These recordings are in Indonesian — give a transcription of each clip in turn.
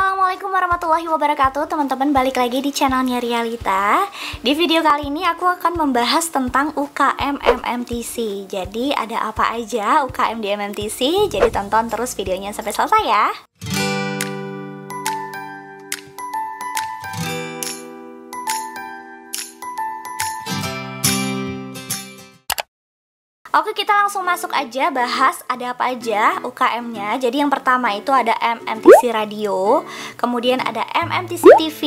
Assalamualaikum warahmatullahi wabarakatuh. Teman-teman, balik lagi di channelnya Rialita. Di video kali ini aku akan membahas tentang UKM MMTC. Jadi ada apa aja UKM di MMTC? Jadi tonton terus videonya sampai selesai ya. Oke, kita langsung masuk aja bahas ada apa aja UKM-nya. Jadi yang pertama itu ada MMTC Radio, kemudian ada MMTC TV,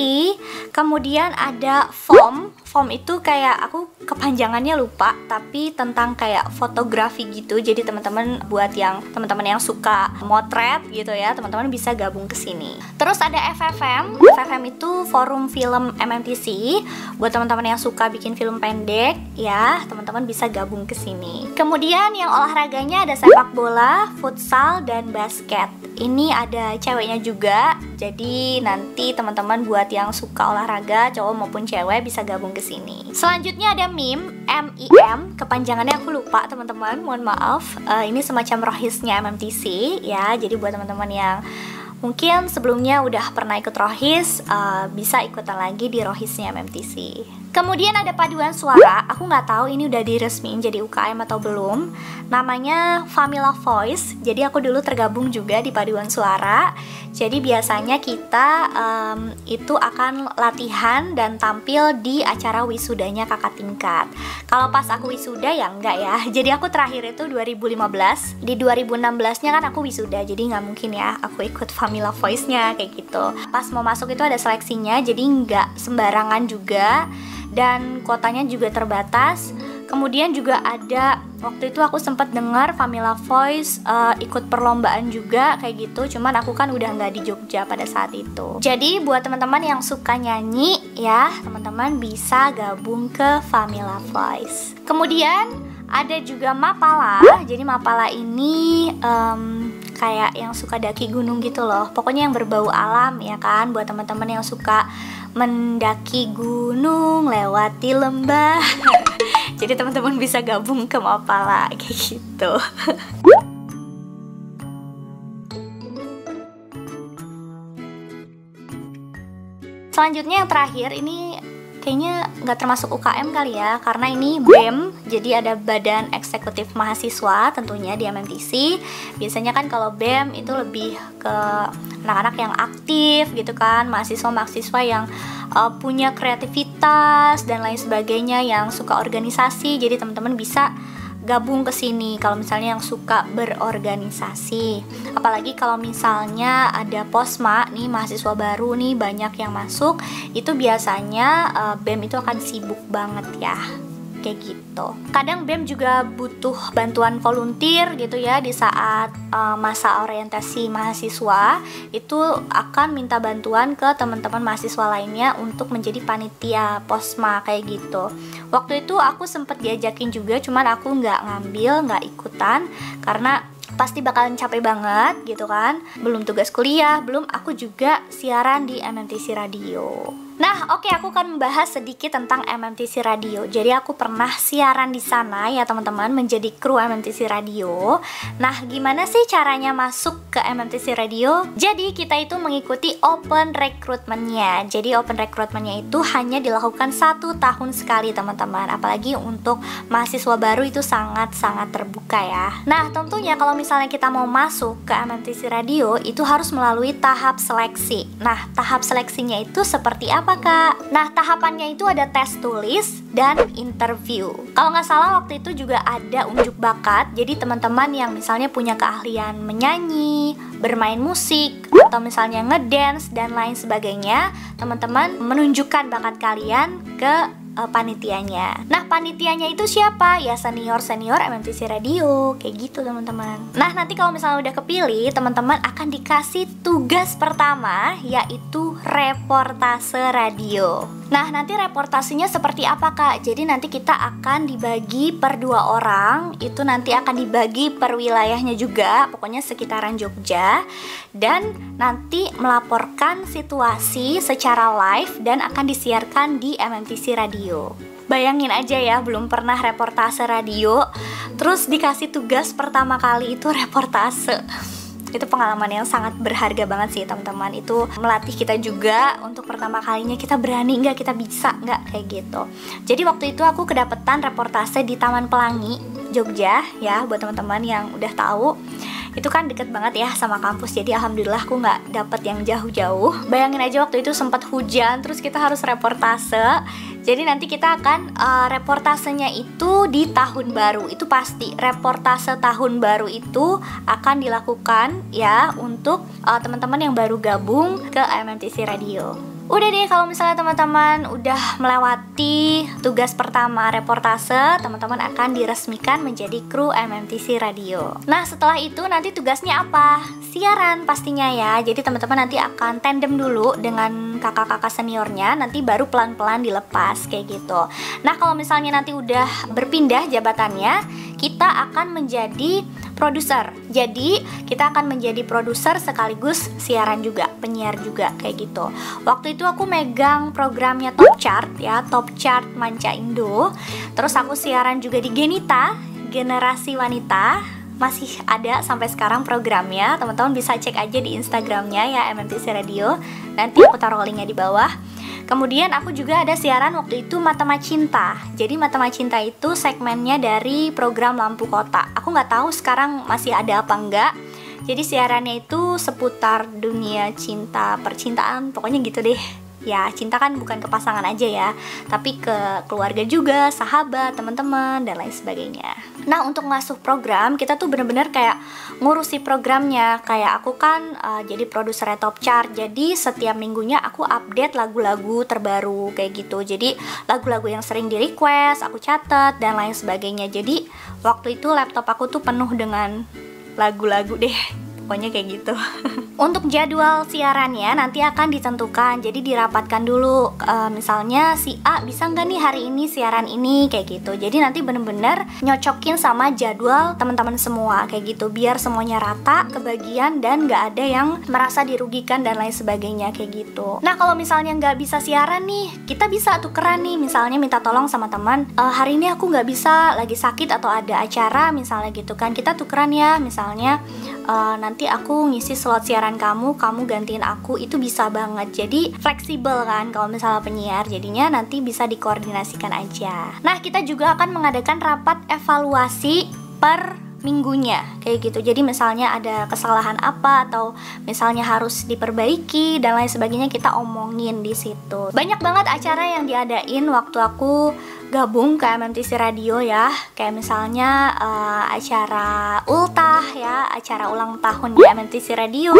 kemudian ada FOM. FOM itu kayak aku kepanjangannya lupa, tapi tentang kayak fotografi gitu. Jadi teman-teman buat yang teman-teman yang suka motret gitu ya, teman-teman bisa gabung ke sini. Terus ada FFM. FFM itu Forum Film MMTC. Buat teman-teman yang suka bikin film pendek ya, teman-teman bisa gabung ke sini. Kemudian yang olahraganya ada sepak bola, futsal, dan basket. Ini ada ceweknya juga. Jadi nanti teman-teman buat yang suka olahraga, cowok maupun cewek bisa gabung ke sini. Selanjutnya ada MIM, MIM, kepanjangannya aku lupa teman-teman, mohon maaf. Ini semacam rohisnya MMTC ya. Jadi buat teman-teman yang mungkin sebelumnya udah pernah ikut rohis, bisa ikutan lagi di rohisnya MMTC. Kemudian ada paduan suara. Aku nggak tahu ini udah diresmiin jadi UKM atau belum. Namanya Famila Voice. Jadi aku dulu tergabung juga di paduan suara. Jadi biasanya kita itu akan latihan dan tampil di acara wisudanya kakak tingkat. Kalau pas aku wisuda ya enggak ya. Jadi aku terakhir itu 2015. Di 2016-nya kan aku wisuda. Jadi nggak mungkin ya aku ikut Famila Voice-nya kayak gitu. Pas mau masuk itu ada seleksinya. Jadi nggak sembarangan juga. Dan kuotanya juga terbatas. Kemudian juga ada, waktu itu aku sempat dengar Famila Voice ikut perlombaan juga kayak gitu. Cuman aku kan udah nggak di Jogja pada saat itu. Jadi buat teman-teman yang suka nyanyi ya, teman-teman bisa gabung ke Famila Voice. Kemudian ada juga Mapala. Jadi Mapala ini kayak yang suka daki gunung gitu loh. Pokoknya yang berbau alam ya kan. Buat teman-teman yang suka mendaki gunung, lewati lembah. Jadi teman-teman bisa gabung ke Mapala kayak gitu. Selanjutnya yang terakhir ini kayaknya nggak termasuk UKM kali ya, karena ini BEM, jadi ada Badan Eksekutif Mahasiswa tentunya di MMTC. Biasanya kan kalau BEM itu lebih ke anak-anak yang aktif gitu kan, mahasiswa-mahasiswa yang punya kreativitas dan lain sebagainya, yang suka organisasi. Jadi teman-teman bisa gabung ke sini kalau misalnya yang suka berorganisasi. Apalagi kalau misalnya ada posma nih, mahasiswa baru nih banyak yang masuk, itu biasanya BEM itu akan sibuk banget ya. Kayak gitu. Kadang BEM juga butuh bantuan volunteer gitu ya. Di saat masa orientasi mahasiswa itu akan minta bantuan ke teman-teman mahasiswa lainnya untuk menjadi panitia posma kayak gitu. Waktu itu aku sempet diajakin juga, cuman aku nggak ngambil, nggak ikutan karena pasti bakalan capek banget gitu kan. Belum tugas kuliah, belum aku juga siaran di MMTC Radio. Nah, oke, aku akan membahas sedikit tentang MMTC Radio. Jadi aku pernah siaran di sana ya teman-teman, menjadi kru MMTC Radio. Nah, gimana sih caranya masuk ke MMTC Radio? Jadi kita itu mengikuti open recruitment-nya. Jadi open recruitment-nya itu hanya dilakukan 1 tahun sekali teman-teman. Apalagi untuk mahasiswa baru itu sangat-sangat terbuka ya. Nah, tentunya kalau misalnya kita mau masuk ke MMTC Radio itu harus melalui tahap seleksi. Nah, tahap seleksinya itu seperti apa Kak? Nah, tahapannya itu ada tes tulis dan interview. Kalau nggak salah waktu itu juga ada unjuk bakat. Jadi teman-teman yang misalnya punya keahlian menyanyi, bermain musik, atau misalnya ngedance dan lain sebagainya, teman-teman menunjukkan bakat kalian ke panitianya. Nah, panitianya itu siapa? Ya senior-senior MMTC Radio, kayak gitu teman-teman. Nah, nanti kalau misalnya udah kepilih, teman-teman akan dikasih tugas pertama, yaitu reportase radio. Nah, nanti reportasenya seperti apa Kak? Jadi nanti kita akan dibagi per 2 orang. Itu nanti akan dibagi per wilayahnya juga, pokoknya sekitaran Jogja. Dan nanti melaporkan situasi secara live dan akan disiarkan di MMTC Radio. Bayangin aja ya, belum pernah reportase radio, terus dikasih tugas pertama kali itu reportase. Itu pengalaman yang sangat berharga banget sih teman-teman. Itu melatih kita juga untuk pertama kalinya kita berani nggak, kita bisa nggak, kayak gitu. Jadi waktu itu aku kedapetan reportase di Taman Pelangi, Jogja ya, buat teman-teman yang udah tahu. Itu kan deket banget ya sama kampus, jadi alhamdulillah aku nggak dapet yang jauh-jauh. Bayangin aja waktu itu sempat hujan, terus kita harus reportase. Jadi nanti kita akan reportasenya itu di tahun baru. Itu pasti reportase tahun baru itu akan dilakukan ya untuk teman-teman yang baru gabung ke MMTC Radio. Udah deh, kalau misalnya teman-teman udah melewati tugas pertama reportase, teman-teman akan diresmikan menjadi kru MMTC Radio. Nah setelah itu nanti tugasnya apa? Siaran pastinya ya. Jadi teman-teman nanti akan tandem dulu dengan kakak-kakak seniornya, nanti baru pelan-pelan dilepas kayak gitu. Nah kalau misalnya nanti udah berpindah jabatannya, kita akan menjadi produser. Jadi kita akan menjadi produser sekaligus siaran juga, penyiar juga kayak gitu. Waktu itu aku megang programnya Top Chart ya, Top Chart Manca Indo. Terus aku siaran juga di Genita, Generasi Wanita. Masih ada sampai sekarang programnya. Teman-teman bisa cek aja di Instagramnya ya, MMTC Radio. Nanti aku taruh linknya di bawah. Kemudian aku juga ada siaran waktu itu Matema Cinta. Jadi Matema Cinta itu segmennya dari program Lampu Kota. Aku nggak tahu sekarang masih ada apa enggak. Jadi siarannya itu seputar dunia cinta, percintaan, pokoknya gitu deh. Ya cinta kan bukan ke pasangan aja ya, tapi ke keluarga juga, sahabat, teman-teman, dan lain sebagainya. Nah untuk ngasuh program, kita tuh bener-bener kayak ngurusi programnya. Kayak aku kan jadi produser Top Chart, jadi setiap minggunya aku update lagu-lagu terbaru kayak gitu. Jadi lagu-lagu yang sering di request, aku catat, dan lain sebagainya. Jadi waktu itu laptop aku tuh penuh dengan lagu-lagu deh, pokoknya kayak gitu. Untuk jadwal siarannya nanti akan ditentukan, jadi dirapatkan dulu. Misalnya si A bisa nggak nih hari ini siaran ini kayak gitu. Jadi nanti bener-bener nyocokin sama jadwal teman-teman semua kayak gitu, biar semuanya rata kebagian dan nggak ada yang merasa dirugikan dan lain sebagainya kayak gitu. Nah kalau misalnya nggak bisa siaran nih, kita bisa tukeran nih. Misalnya minta tolong sama teman, hari ini aku nggak bisa, lagi sakit atau ada acara misalnya gitu kan. Kita tukeran ya, misalnya nanti aku ngisi slot siaran kamu gantiin aku, itu bisa banget. Jadi fleksibel kan kalau misalnya penyiar, jadinya nanti bisa dikoordinasikan aja. Nah kita juga akan mengadakan rapat evaluasi per minggunya kayak gitu. Jadi misalnya ada kesalahan apa atau misalnya harus diperbaiki dan lain sebagainya, kita omongin di situ. Banyak banget acara yang diadain waktu aku gabung ke MMTC Radio ya. Kayak misalnya acara ultah ya, acara ulang tahun di MMTC Radio.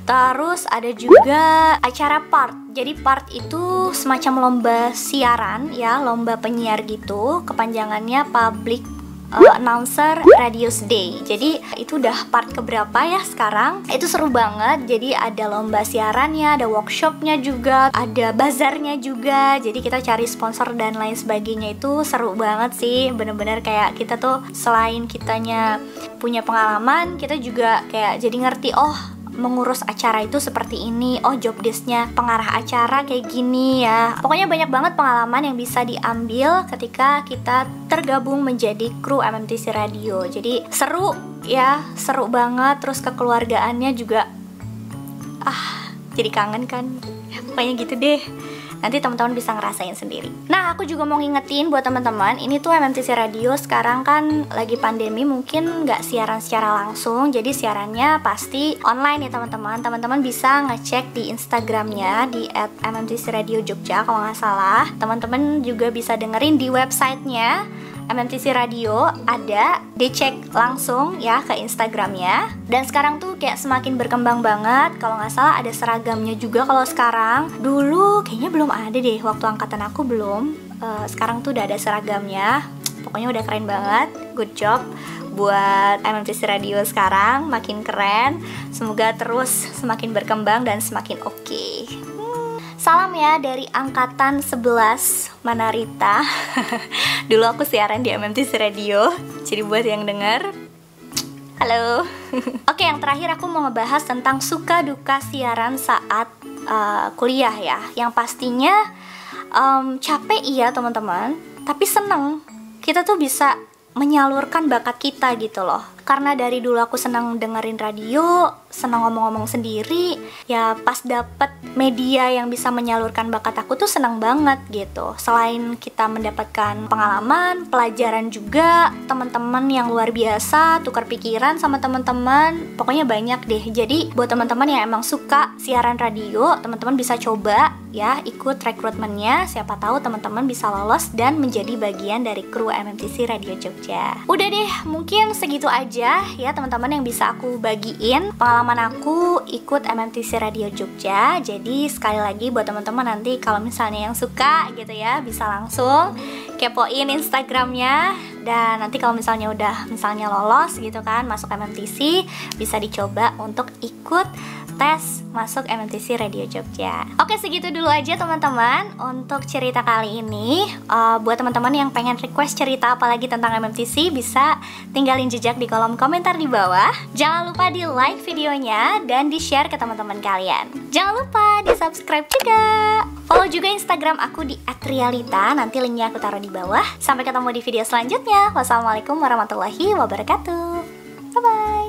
Terus ada juga acara part. Jadi part itu semacam lomba siaran ya, lomba penyiar gitu. Kepanjangannya Public Announcer Radius Day. Jadi itu udah part keberapa ya sekarang. Itu seru banget. Jadi ada lomba siarannya, ada workshopnya juga, ada bazarnya juga. Jadi kita cari sponsor dan lain sebagainya. Itu seru banget sih. Bener-bener kayak kita tuh selain kitanya punya pengalaman, kita juga kayak jadi ngerti, oh mengurus acara itu seperti ini, oh job desk-nya pengarah acara kayak gini ya. Pokoknya banyak banget pengalaman yang bisa diambil ketika kita tergabung menjadi kru MMTC Radio. Jadi seru ya, seru banget. Terus kekeluargaannya juga jadi kangen kan. Pokoknya gitu deh. Nanti teman-teman bisa ngerasain sendiri. Nah, aku juga mau ngingetin buat teman-teman, ini tuh MMTC Radio sekarang kan lagi pandemi, mungkin nggak siaran secara langsung, jadi siarannya pasti online ya teman-teman. Teman-teman bisa ngecek di Instagramnya di @mmtcradiojogja kalau nggak salah. Teman-teman juga bisa dengerin di websitenya MMTC Radio, ada, dicek langsung ya ke Instagramnya. Dan sekarang tuh kayak semakin berkembang banget. Kalau nggak salah ada seragamnya juga kalau sekarang. Dulu kayaknya belum ada deh, waktu angkatan aku belum. Sekarang tuh udah ada seragamnya. Pokoknya udah keren banget. Good job buat MMTC Radio sekarang, makin keren. Semoga terus semakin berkembang dan semakin oke. Salam ya dari angkatan 11 Manarita. Dulu aku siaran di MMTC Radio. Jadi buat yang denger, halo. Oke, yang terakhir aku mau ngebahas tentang suka duka siaran saat kuliah ya. Yang pastinya capek iya teman-teman, tapi seneng. Kita tuh bisa menyalurkan bakat kita gitu loh. Karena dari dulu aku senang dengerin radio, senang ngomong-ngomong sendiri, ya pas dapet media yang bisa menyalurkan bakat aku tuh senang banget gitu. Selain kita mendapatkan pengalaman, pelajaran juga, teman-teman yang luar biasa, tukar pikiran sama teman-teman, pokoknya banyak deh. Jadi buat teman-teman yang emang suka siaran radio, teman-teman bisa coba ya ikut rekrutmennya, siapa tahu teman-teman bisa lolos dan menjadi bagian dari kru MMTC Radio Jogja. Udah deh, mungkin segitu aja ya teman-teman yang bisa aku bagiin pengalaman aku ikut MMTC Radio Jogja. Jadi sekali lagi buat teman-teman nanti kalau misalnya yang suka gitu ya, bisa langsung kepoin Instagramnya. Dan nanti kalau misalnya udah lolos gitu kan masuk MMTC, bisa dicoba untuk ikut tes masuk MMTC Radio Jogja. Oke, segitu dulu aja teman-teman untuk cerita kali ini. Buat teman-teman yang pengen request cerita apalagi tentang MMTC, bisa tinggalin jejak di kolom komentar di bawah. Jangan lupa di like videonya dan di share ke teman-teman kalian. Jangan lupa di subscribe juga. Follow juga Instagram aku di @rialita, nanti linknya aku taruh di bawah. Sampai ketemu di video selanjutnya. Wassalamualaikum warahmatullahi wabarakatuh. Bye bye.